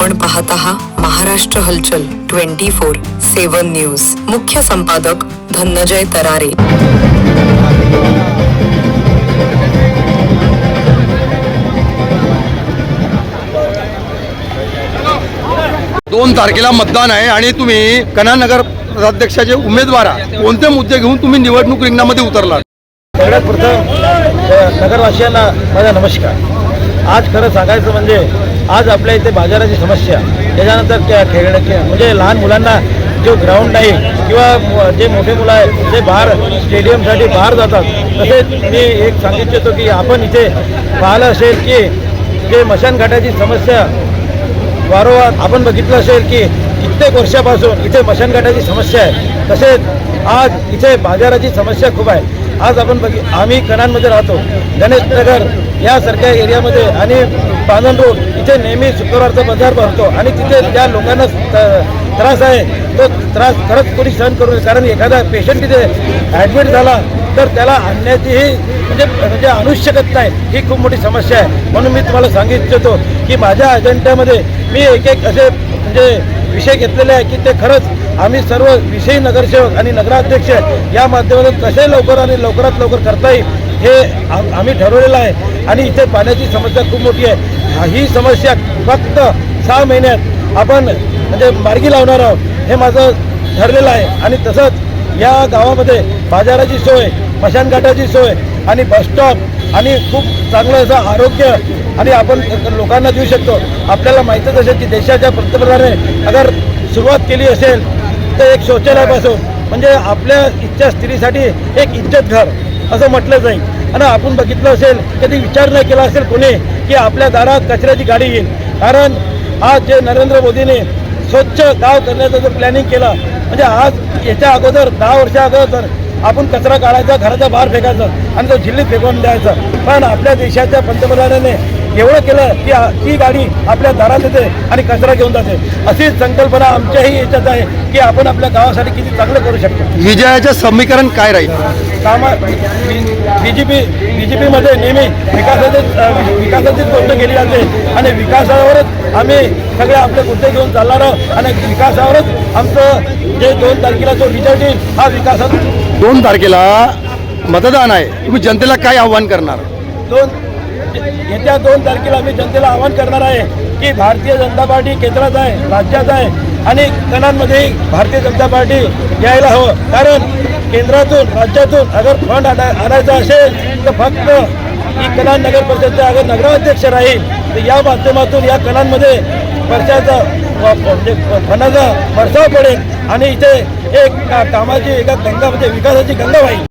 आपण पाहत आहात महाराष्ट्र हलचल 24/7 न्यूज। मुख्य संपादक धनंजय तरारे। 2 तारखेला मतदान आहे आणि तुम्ही कन्हानगर अध्यक्षाचे उमेदवार कोणते मुद्दे घेऊन तुम्ही निवडणूक रिंगणामध्ये उतरलात? सगळ्यात प्रथम नगरवासियांना माझा नमस्कार। आज खरं सांगायचं म्हणजे आज आपल्या इथे बाजाराची समस्या, त्याच्यानंतर म्हणजे लहान मुलांना जो ग्राउंड नाही किंवा जे मोठे मुलं आहेत ते बाहेर स्टेडियमसाठी बाहेर जातात, तसेच मी एक सांगू इच्छितो की आपण इथे पाहिलं असेल की जे मशानघाटाची समस्या वारंवार आपण बघितलं असेल की कित्येक वर्षापासून इथे मशानघाटाची समस्या आहे। तसेच आज इथे बाजाराची समस्या खूप आहे। आज आपण आम्ही कणांमध्ये राहतो, गणेशनगर यासारख्या एरियामध्ये आणि पानन रोड इथे नेहमी शुक्रवारचा बाजार भरतो आणि तिथे ज्या लोकांना त्रास आहे तो त्रास खरंच कोणी सहन करू नये। कारण एखादा पेशंट तिथे ॲडमिट झाला तर त्याला आणण्याचीही म्हणजे आणू शकत नाही, ही खूप मोठी समस्या आहे। म्हणून मी तुम्हाला सांगू इच्छितो की माझ्या अजेंड्यामध्ये मी एक असे म्हणजे विषय घेतलेले आहे की ते खरंच आम्ही सर्व विषयी नगरसेवक आणि नगराध्यक्ष या माध्यमातून कसे लवकर आणि लवकरात लवकर करता येईल हे आम्ही ठरवलेलं आहे। आणि इथे पाण्याची समस्या खूप मोठी आहे। ही समस्या फक्त 6 महिन्यात आपण म्हणजे मार्गी लावणार आहोत हे माझं ठरलेलं आहे। आणि तसंच या गावामध्ये बाजाराची सोय, मशानघाटाची सोय आणि बसस्टॉप आणि खूप चांगलं असं आरोग्य आणि आपण लोकांना देऊ शकतो। आपल्याला माहीतच असेल की देशाच्या पंतप्रधानाने अगर सुरुवात केली असेल तर एक शौचालयापासून म्हणजे आपल्या इच्छा स्त्रीसाठी एक इज्जत घर असं म्हटलं जाईल। आणि आपण बघितलं असेल कधी विचार नाही केला असेल कोणी की आपल्या दारात कचऱ्याची गाडी येईल। कारण आज जे नरेंद्र मोदीने स्वच्छ गाव करण्याचं जो प्लॅनिंग केलं म्हणजे आज याच्या अगोदर 10 वर्षा अगोदर आपण कचरा काढायचा, घराच्या बाहेर फेकायचा आणि तो जिल्ह्यात फेकून द्यायचा। पण आपल्या देशाच्या पंतप्रधानाने एवढं केलं की ती गाडी आपल्या दारात येते आणि कचरा घेऊन जाते। अशीच संकल्पना आमच्याही याच्यात आहे की आपण आपल्या गावासाठी किती चांगलं करू शकतो। विजयाचं समीकरण काय राहील? बीजेपीमध्ये नेहमी विकासाचीच गोष्ट केली जाते आणि विकासावरच आम्ही सगळे आपले मुद्दे घेऊन चालणार आहोत आणि विकासावरच आमचं जे 2 तारखेला जो रिझल्ट येईल हा विकासात। 2 तारखेला मतदान आहे, तुम्ही जनतेला काय आव्हान करणार? येत्या 2 तारखेला मी जनतेला आवाहन करणार आहे की भारतीय जनता पार्टी केंद्रात आहे, राज्यात आहे आणि कणांमध्ये भारतीय जनता पार्टी यायला हवं। कारण केंद्रातून राज्यातून अगर फंड आणायचा असेल तर फक्त ही कणान नगर परिषदचा अगर नगराध्यक्ष राहील तर या माध्यमातून या कणांमध्ये वर्षाचा म्हणजे फंडाचा वर्षाव पडेल आणि इथे एक कामाची एका गंगा म्हणजे विकासाची गंगा वाहील।